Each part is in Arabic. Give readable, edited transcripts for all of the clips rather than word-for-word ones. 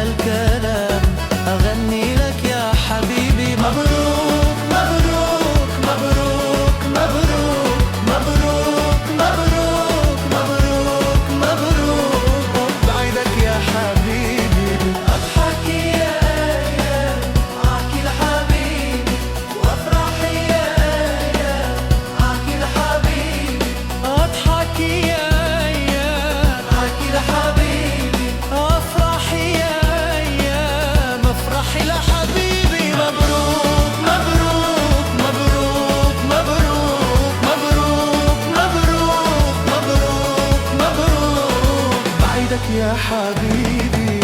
الكلام أغني لك يا حبيبي. مبروك مبروك مبروك مبروك مبروك مبروك مبروك مبروك بعيدك يا حبيبي. أضحك يا أيام معك الحبيبي، وأفرح يا أيام معك الحبيبي. أضحك يا أيام معك الحبيبي، أفرح يا أيام أفرح لحبيبي. مبروك مبروك مبروك مبروك مبروك مبروك مبروك مبروك بعيدك يا حبيبي.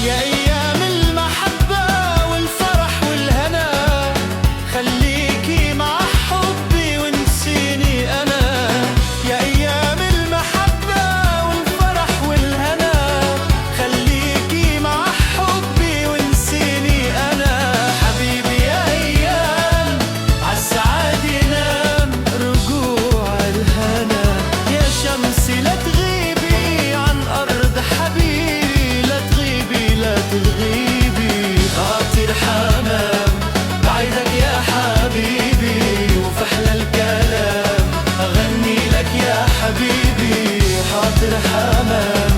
يا أيام المحبة والفرح والهنا، خليكي مع حبي وانسيني أنا. يا أيام المحبة والفرح والهنا، خليكي مع حبي وانسيني أنا. حبيبي يا أيام عالسعاد ينام رجوع الهنا. يا شمسي لا تغيبي عن أرض حبيبي، لا تغيبي لا تغيبي. خاطر حمام بعيدك يا حبيبي، وفي أحلى الكلام أغني لك يا حبيبي. خاطر حمام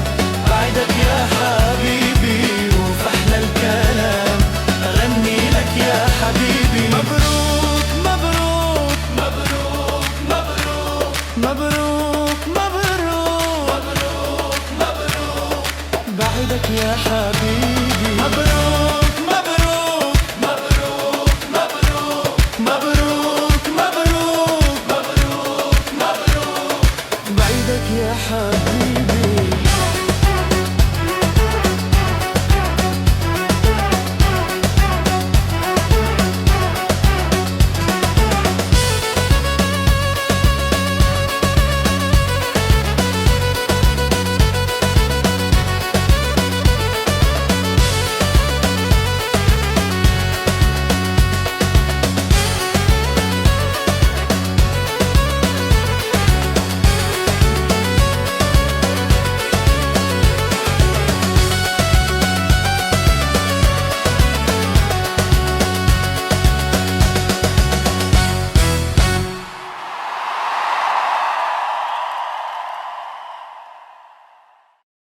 بعيدك يا حبيبي، وفي أحلى الكلام أغني لك يا حبيبي. مبروك مبروك مبروك مبروك مبروك مبروك مبروك بعيدك يا حبيبي. مبروك مبروك مبروك مبروك مبروك مبروك مبروك مبروك بعيدك يا حبيبي.